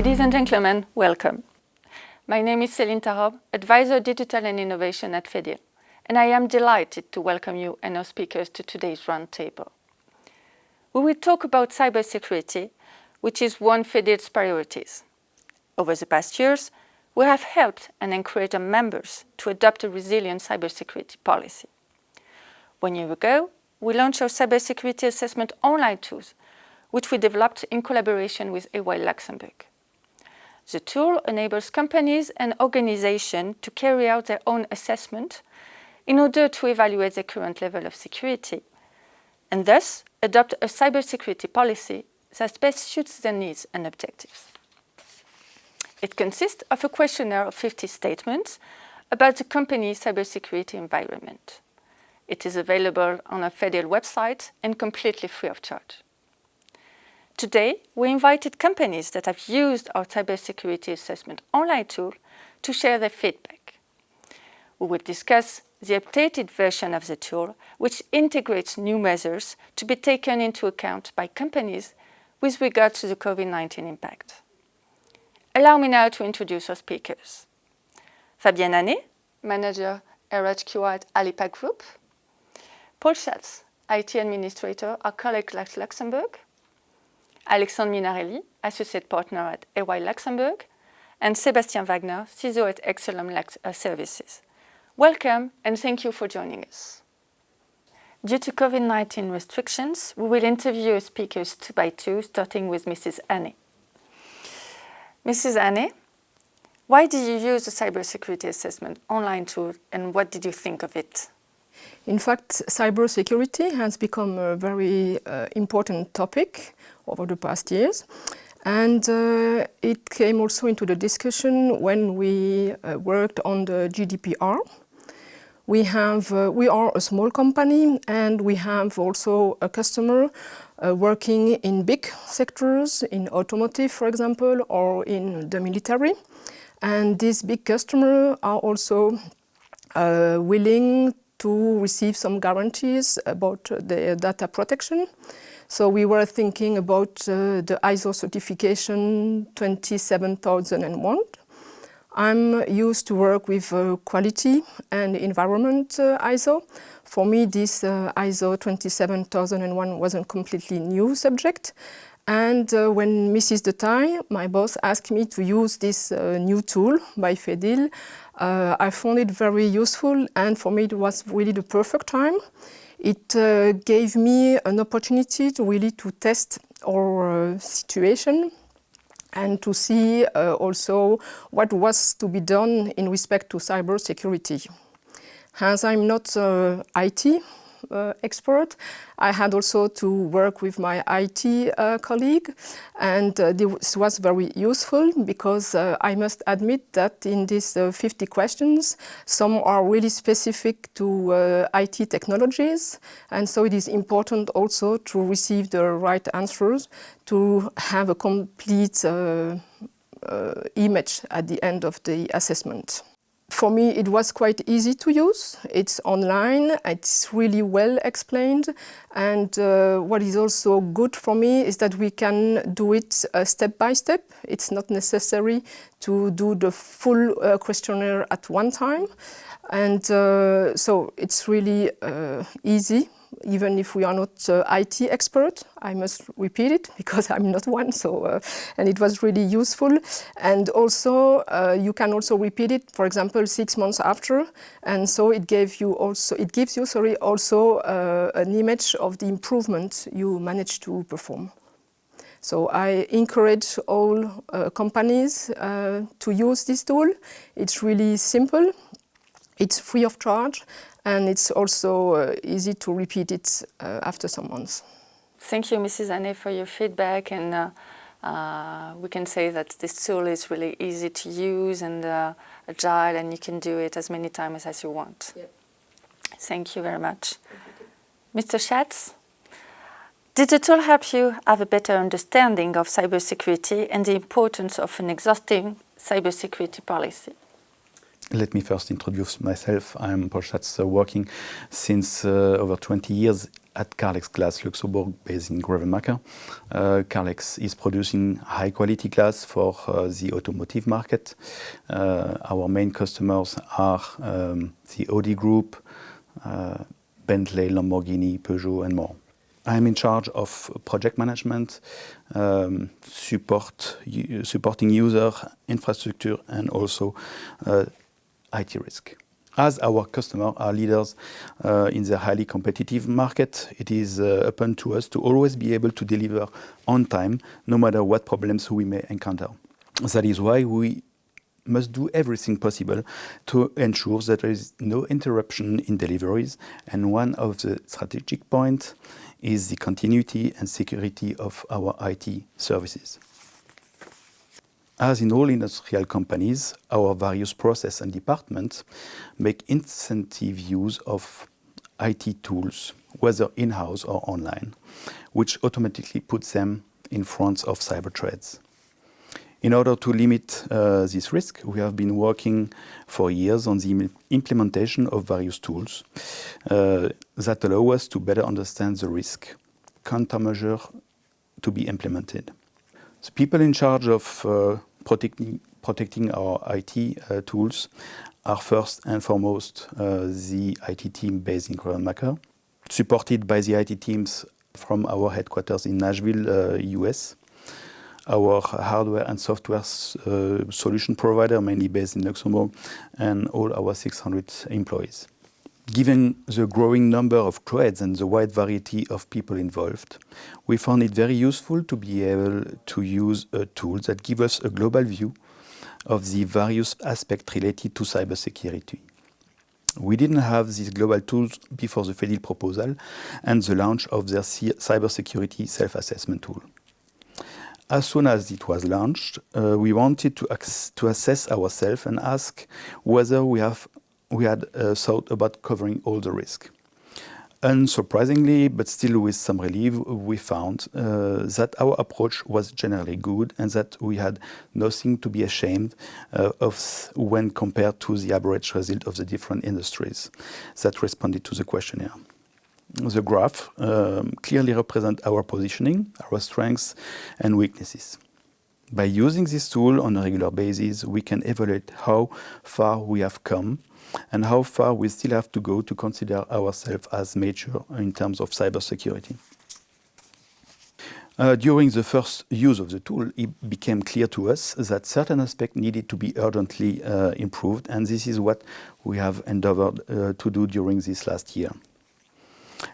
Ladies and gentlemen, welcome. My name is Céline Tarob, Advisor Digital and Innovation at FEDIL, and I am delighted to welcome you and our speakers to today's roundtable. We will talk about cybersecurity, which is one of FEDIL's priorities. Over the past years, we have helped and encouraged our members to adopt a resilient cybersecurity policy. 1 year ago, we launched our cybersecurity assessment online tools, which we developed in collaboration with EY Luxembourg. The tool enables companies and organizations to carry out their own assessment in order to evaluate their current level of security and thus adopt a cybersecurity policy that best suits their needs and objectives. It consists of a questionnaire of 50 statements about the company's cybersecurity environment. It is available on our FEDIL website and completely free of charge. Today, we invited companies that have used our cybersecurity assessment online tool to share their feedback. We will discuss the updated version of the tool, which integrates new measures to be taken into account by companies with regard to the COVID-19 impact. Allow me now to introduce our speakers. Fabienne Hannet, Manager RHQI at Alipac Group. Paul Schatz, IT Administrator, our colleague at Luxembourg. Alexandre Minarelli, Associate Partner at EY Luxembourg, and Sébastien Wagner, CISO at Excelum Services. Welcome and thank you for joining us. Due to COVID-19 restrictions, we will interview speakers 2 by 2, starting with Mrs. Hannet. Mrs. Hannet, why did you use the cybersecurity assessment online tool and what did you think of it? In fact, cybersecurity has become a very important topic over the past years, and it came also into the discussion when we worked on the GDPR. We are a small company and we have also a customer working in big sectors, in automotive, for example, or in the military. And these big customers are also willing to receive some guarantees about their data protection. So we were thinking about the ISO certification 27001. I'm used to work with quality and environment ISO. For me, this ISO 27001 was a completely new subject. And when Mrs. De Taille, my boss, asked me to use this new tool by FEDIL, I found it very useful, and for me it was really the perfect time. It gave me an opportunity to really test our situation and to see also what was to be done in respect to cybersecurity. As I'm not an IT expert, I had also to work with my IT colleague, and this was very useful because I must admit that in these 50 questions, some are really specific to IT technologies, and so it is important also to receive the right answers to have a complete image at the end of the assessment. For me, it was quite easy to use. It's online, it's really well explained, and what is also good for me is that we can do it step by step. It's not necessary to do the full questionnaire at one time, and so it's really easy. Even if we are not IT expert, I must repeat it because I'm not one. So, and it was really useful. And also, you can also repeat it, for example, 6 months after. And so it gives you also an image of the improvement you managed to perform. So I encourage all companies to use this tool. It's really simple. It's free of charge. And it's also easy to repeat it after some months. Thank you, Mrs. Hannet, for your feedback. And we can say that this tool is really easy to use and agile, and you can do it as many times as you want. Yep. Thank you very much. Mr. Schatz, did the tool help you have a better understanding of cybersecurity and the importance of an exhaustive cybersecurity policy? Let me first introduce myself. I'm Paul Schatz, working since over 20 years at Carlex Glass Luxembourg, based in Grevenmacher. Carlex is producing high-quality glass for the automotive market. Our main customers are the Audi Group, Bentley, Lamborghini, Peugeot, and more. I'm in charge of project management, supporting user infrastructure, and also IT risk. As our customers are leaders in the highly competitive market, it is upon to us to always be able to deliver on time, no matter what problems we may encounter. That is why we must do everything possible to ensure that there is no interruption in deliveries, and one of the strategic points is the continuity and security of our IT services. As in all industrial companies, our various processes and departments make intensive use of IT tools, whether in-house or online, which automatically puts them in front of cyber threats. In order to limit this risk, we have been working for years on the implementation of various tools that allow us to better understand the risk, countermeasures to be implemented. The people in charge of protecting our IT tools are first and foremost the IT team based in Grevenmacher, supported by the IT teams from our headquarters in Nashville, US. Our hardware and software solution provider, mainly based in Luxembourg, and all our 600 employees. Given the growing number of threats and the wide variety of people involved, we found it very useful to be able to use a tool that gives us a global view of the various aspects related to cybersecurity. We didn't have these global tools before the FEDIL proposal and the launch of their cybersecurity self-assessment tool. As soon as it was launched, we wanted to assess ourselves and ask whether we had thought about covering all the risk. Unsurprisingly, but still with some relief, we found that our approach was generally good and that we had nothing to be ashamed of when compared to the average result of the different industries that responded to the questionnaire. The graph clearly represents our positioning, our strengths and weaknesses. By using this tool on a regular basis, we can evaluate how far we have come and how far we still have to go to consider ourselves as mature in terms of cybersecurity. During the first use of the tool, it became clear to us that certain aspects needed to be urgently improved, and this is what we have endeavored to do during this last year.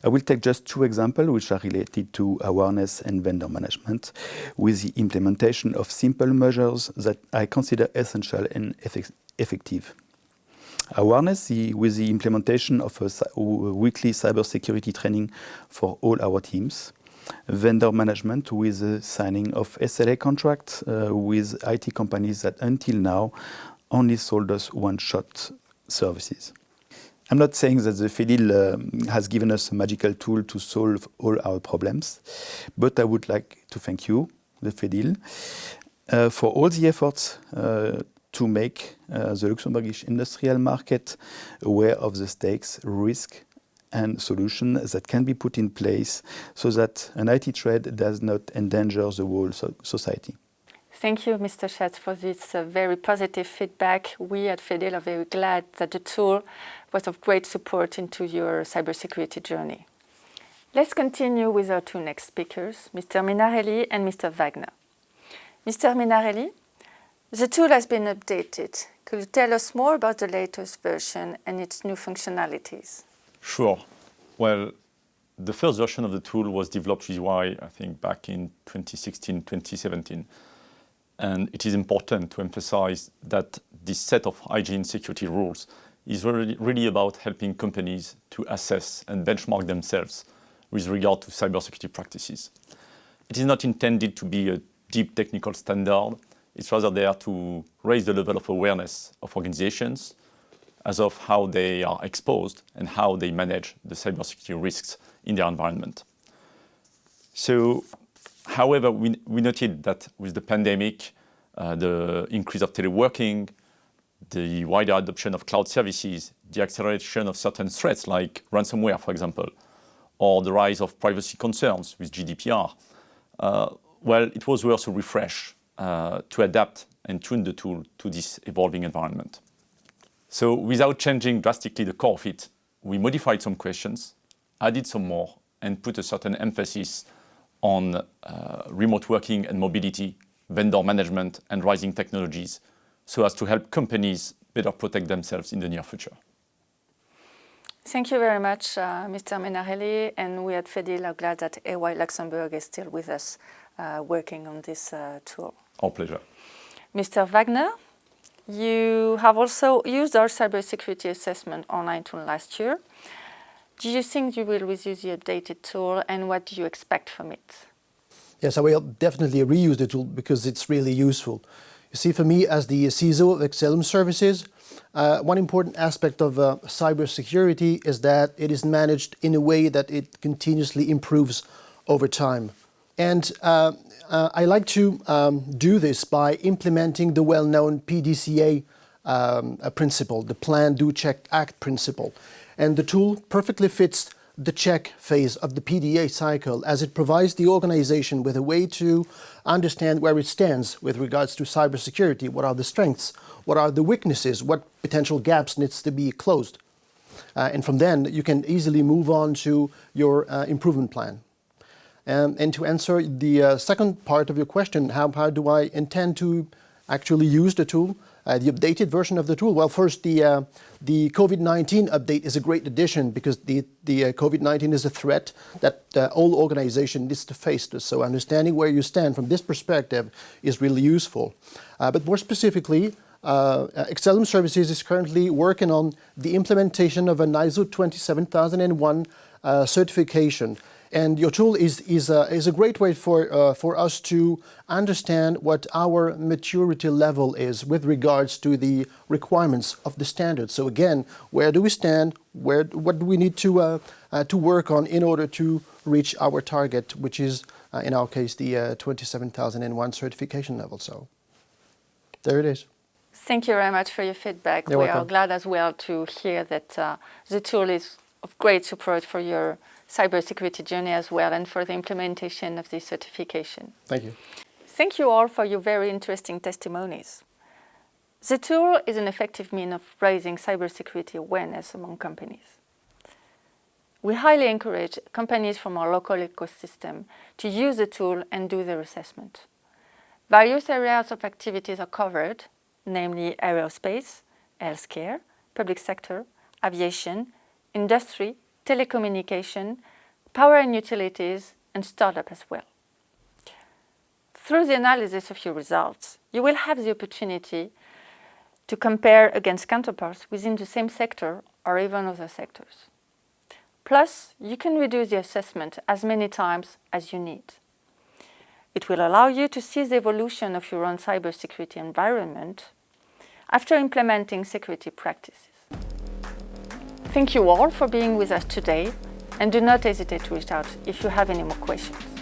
I will take just two examples which are related to awareness and vendor management, with the implementation of simple measures that I consider essential and effective. Awareness with the implementation of a weekly cybersecurity training for all our teams. Vendor management with the signing of SLA contracts with IT companies that until now only sold us one-shot services. I'm not saying that the FEDIL has given us a magical tool to solve all our problems, but I would like to thank you, the FEDIL, for all the efforts to make the Luxembourgish industrial market aware of the stakes, risk, and solutions that can be put in place so that an IT threat does not endanger the whole society. Thank you, Mr. Schatz, for this very positive feedback. We at FEDIL are very glad that the tool was of great support into your cybersecurity journey. Let's continue with our two next speakers, Mr. Minarelli and Mr. Wagner. Mr. Minarelli, the tool has been updated. Could you tell us more about the latest version and its new functionalities? Sure. Well, the first version of the tool was developed with UI, I think, back in 2016, 2017. And it is important to emphasize that this set of hygiene security rules is really about helping companies to assess and benchmark themselves with regard to cybersecurity practices. It is not intended to be a deep technical standard. It's rather there to raise the level of awareness of organizations as of how they are exposed and how they manage the cybersecurity risks in their environment. So, however, we noted that with the pandemic, the increase of teleworking, the wider adoption of cloud services, the acceleration of certain threats like ransomware, for example, or the rise of privacy concerns with GDPR, well, it was worth a refresh to adapt and tune the tool to this evolving environment. So without changing drastically the core of it, we modified some questions, added some more, and put a certain emphasis on remote working and mobility, vendor management, and rising technologies, so as to help companies better protect themselves in the near future. Thank you very much, Mr. Menarelli, and we at FEDIL are glad that AY Luxembourg is still with us working on this tool. Our pleasure. Mr. Wagner, you have also used our cybersecurity assessment online tool last year. Do you think you will reuse the updated tool, and what do you expect from it? Yes, I will definitely reuse the tool because it's really useful. You see, for me as the CISO of FEDIL Services, one important aspect of cybersecurity is that it is managed in a way that it continuously improves over time. And I like to do this by implementing the well-known PDCA principle, the Plan, Do, Check, Act principle. And the tool perfectly fits the check phase of the PDA cycle, as it provides the organization with a way to understand where it stands with regards to cybersecurity. What are the strengths? What are the weaknesses? What potential gaps needs to be closed? And from then, you can easily move on to your improvement plan. And to answer the second part of your question, how do I intend to actually use the tool? The updated version of the tool, well, first, the COVID-19 update is a great addition because the COVID-19 is a threat that all organization needs to face. So understanding where you stand from this perspective is really useful. But more specifically, FEDIL Services is currently working on the implementation of an ISO 27001 certification. And your tool is a great way for us to understand what our maturity level is with regards to the requirements of the standard. So again, where do we stand? What do we need to work on in order to reach our target, which is, in our case, the 27001 certification level. So there it is. Thank you very much for your feedback. You're we welcome. are glad as well to hear that the tool is of great support for your cybersecurity journey as well, and for the implementation of this certification. Thank you. Thank you all for your very interesting testimonies. The tool is an effective means of raising cybersecurity awareness among companies. We highly encourage companies from our local ecosystem to use the tool and do their assessment. Various areas of activities are covered, namely aerospace, healthcare, public sector, aviation, industry, telecommunication, power and utilities, and startup as well. Through the analysis of your results, you will have the opportunity to compare against counterparts within the same sector or even other sectors. Plus, you can reduce the assessment as many times as you need. It will allow you to see the evolution of your own cybersecurity environment after implementing security practices. Thank you all for being with us today, and do not hesitate to reach out if you have any more questions.